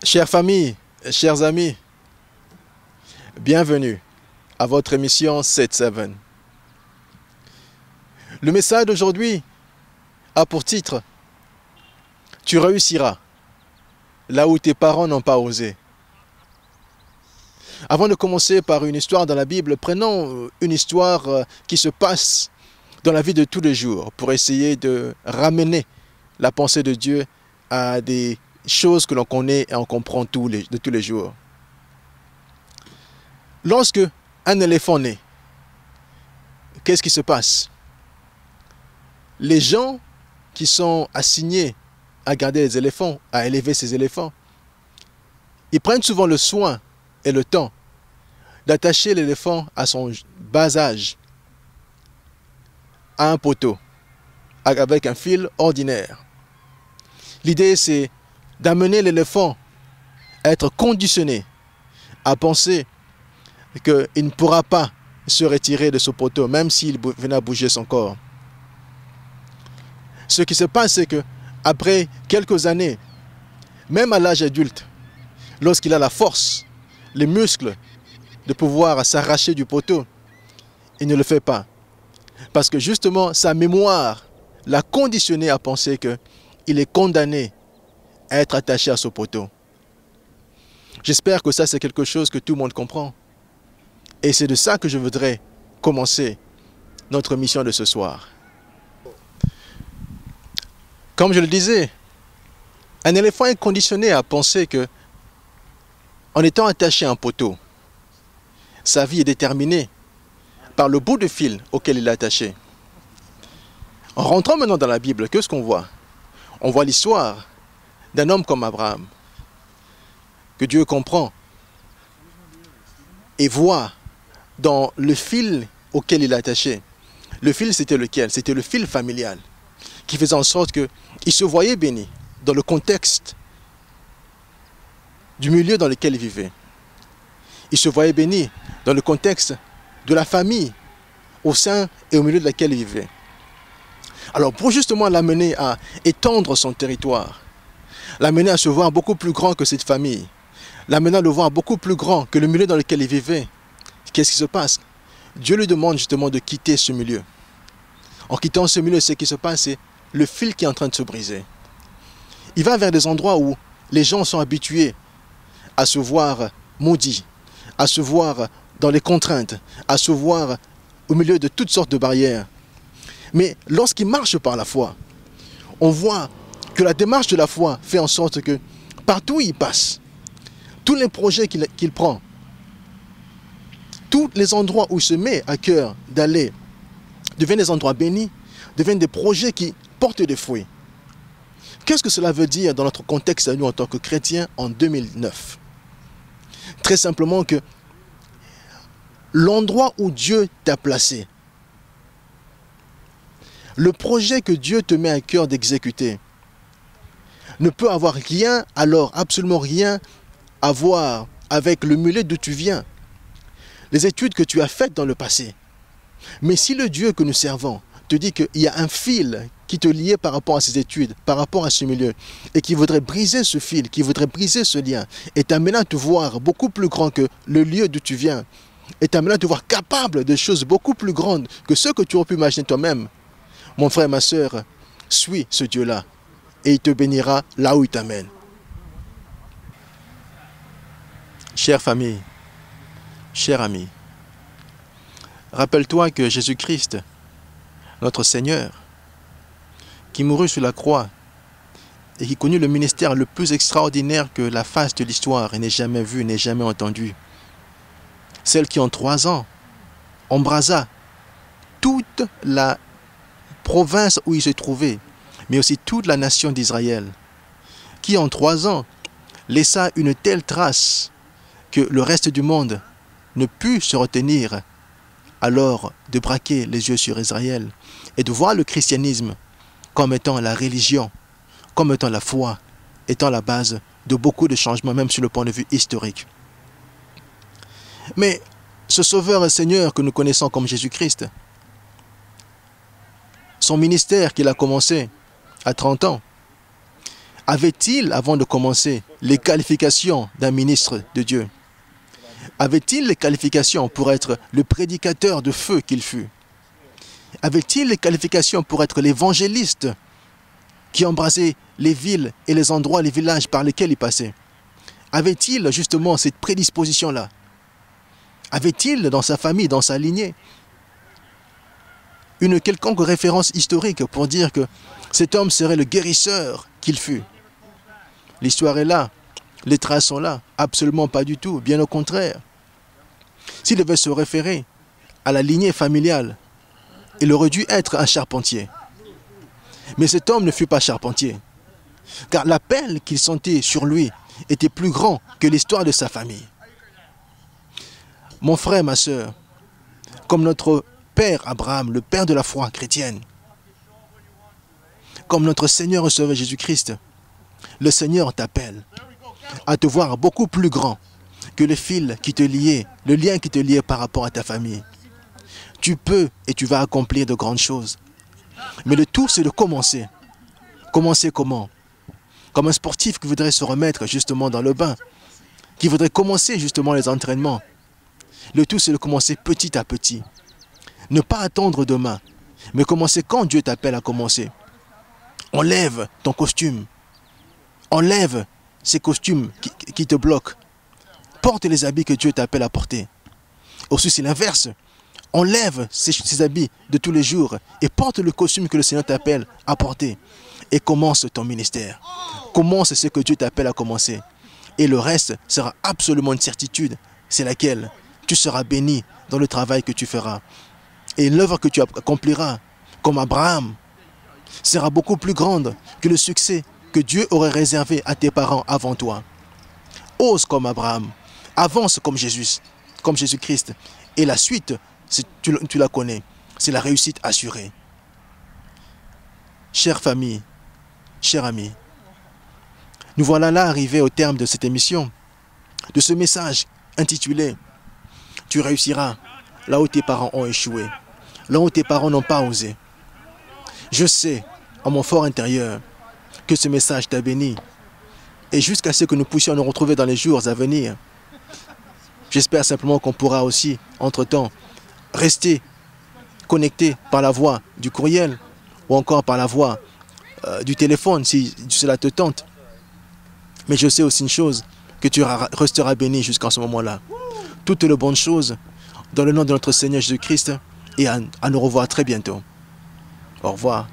Chères familles, chers amis, bienvenue à votre émission 7-7. Le message d'aujourd'hui a pour titre « Tu réussiras là où tes parents n'ont pas osé ». Avant de commencer par une histoire dans la Bible, prenons une histoire qui se passe dans la vie de tous les jours pour essayer de ramener la pensée de Dieu à des choses que l'on connaît et on comprend de tous les jours. Lorsque un éléphant naît, qu'est-ce qui se passe? Les gens qui sont assignés à garder les éléphants, à élever ces éléphants, ils prennent souvent le soin et le temps d'attacher l'éléphant à son bas âge à un poteau avec un fil ordinaire. L'idée, c'est d'amener l'éléphant à être conditionné à penser qu'il ne pourra pas se retirer de ce poteau, même s'il venait à bouger son corps. Ce qui se passe, c'est qu'après quelques années, même à l'âge adulte, lorsqu'il a la force, les muscles de pouvoir s'arracher du poteau, il ne le fait pas. Parce que justement, sa mémoire l'a conditionné à penser qu'il est condamné à être attaché à ce poteau. J'espère que ça, c'est quelque chose que tout le monde comprend. Et c'est de ça que je voudrais commencer notre mission de ce soir. Comme je le disais, un éléphant est conditionné à penser que, en étant attaché à un poteau, sa vie est déterminée par le bout de fil auquel il est attaché. En rentrant maintenant dans la Bible, qu'est-ce qu'on voit? On voit l'histoire d'un homme comme Abraham, que Dieu comprend et voit dans le fil auquel il est attaché. Le fil, c'était lequel? C'était le fil familial, qui faisait en sorte qu'il se voyait béni dans le contexte du milieu dans lequel il vivait. Il se voyait béni dans le contexte de la famille au sein et au milieu de laquelle il vivait. Alors pour justement l'amener à étendre son territoire, l'amener à se voir beaucoup plus grand que cette famille, l'amener à le voir beaucoup plus grand que le milieu dans lequel il vivait, qu'est-ce qui se passe? Dieu lui demande justement de quitter ce milieu. En quittant ce milieu, ce qui se passe, c'est le fil qui est en train de se briser. Il va vers des endroits où les gens sont habitués à se voir maudits, à se voir dans les contraintes, à se voir au milieu de toutes sortes de barrières. Mais lorsqu'il marche par la foi, on voit que la démarche de la foi fait en sorte que partout où il passe, tous les projets qu'il prend, tous les endroits où il se met à cœur d'aller, deviennent des endroits bénis, deviennent des projets qui portent des fruits. Qu'est-ce que cela veut dire dans notre contexte à nous en tant que chrétiens en 2009? Très simplement que l'endroit où Dieu t'a placé, le projet que Dieu te met à cœur d'exécuter, ne peut avoir rien, alors absolument rien, à voir avec le milieu d'où tu viens, les études que tu as faites dans le passé. Mais si le Dieu que nous servons te dit qu'il y a un fil qui te liait par rapport à ces études, par rapport à ce milieu, et qui voudrait briser ce fil, qui voudrait briser ce lien, et t'amener à te voir beaucoup plus grand que le lieu d'où tu viens, et t'amener à te voir capable de choses beaucoup plus grandes que ce que tu aurais pu imaginer toi-même, mon frère, ma soeur, suis ce Dieu-là, et il te bénira là où il t'amène. Chère famille, chers amis, rappelle-toi que Jésus-Christ, notre Seigneur, qui mourut sur la croix et qui connut le ministère le plus extraordinaire que la face de l'histoire n'ait jamais vu, n'ait jamais entendu. Celle qui en 3 ans embrasa toute la province où il se trouvait, mais aussi toute la nation d'Israël, qui en 3 ans laissa une telle trace que le reste du monde ne put se retenir alors de braquer les yeux sur Israël et de voir le christianisme comme étant la religion, comme étant la foi, étant la base de beaucoup de changements, même sur le point de vue historique. Mais ce Sauveur et Seigneur que nous connaissons comme Jésus-Christ, son ministère qu'il a commencé à 30 ans, avait-il, avant de commencer, les qualifications d'un ministre de Dieu? Avait-il les qualifications pour être le prédicateur de feu qu'il fut? Avait-il les qualifications pour être l'évangéliste qui embrasait les villes et les endroits, les villages par lesquels il passait? Avait-il justement cette prédisposition-là? Avait-il dans sa famille, dans sa lignée, une quelconque référence historique pour dire que cet homme serait le guérisseur qu'il fut? L'histoire est là, les traces sont là, absolument pas du tout, bien au contraire. S'il devait se référer à la lignée familiale, il aurait dû être un charpentier. Mais cet homme ne fut pas charpentier, car l'appel qu'il sentait sur lui était plus grand que l'histoire de sa famille. Mon frère, ma sœur, comme notre Père Abraham, le Père de la foi chrétienne, comme notre Seigneur et Sauveur Jésus-Christ, le Seigneur t'appelle à te voir beaucoup plus grand que le fil qui te liait, le lien qui te liait par rapport à ta famille. Tu peux et tu vas accomplir de grandes choses. Mais le tout, c'est de commencer. Commencer comment? Comme un sportif qui voudrait se remettre justement dans le bain, qui voudrait commencer justement les entraînements. Le tout, c'est de commencer petit à petit. Ne pas attendre demain, mais commencer quand Dieu t'appelle à commencer. Enlève ton costume. Enlève ces costumes qui te bloquent. Porte les habits que Dieu t'appelle à porter. Aussi, c'est l'inverse. Enlève ces habits de tous les jours et porte le costume que le Seigneur t'appelle à porter. Et commence ton ministère. Commence ce que Dieu t'appelle à commencer. Et le reste sera absolument une certitude. C'est laquelle? Tu seras béni dans le travail que tu feras. Et l'œuvre que tu accompliras, comme Abraham, sera beaucoup plus grande que le succès que Dieu aurait réservé à tes parents avant toi. Ose comme Abraham. Avance comme Jésus-Christ. Et la suite, tu la connais. C'est la réussite assurée. Chère famille, chers amis, nous voilà là arrivés au terme de cette émission, de ce message intitulé « Tu réussiras là où tes parents ont échoué, là où tes parents n'ont pas osé ». Je sais, en mon fort intérieur, que ce message t'a béni. Et jusqu'à ce que nous puissions nous retrouver dans les jours à venir, j'espère simplement qu'on pourra aussi, entre-temps, rester connecté par la voie du courriel ou encore par la voie du téléphone, si cela te tente. Mais je sais aussi une chose, que tu resteras béni jusqu'à ce moment-là. Toutes les bonnes choses, dans le nom de notre Seigneur Jésus-Christ, et à nous revoir très bientôt. Au revoir.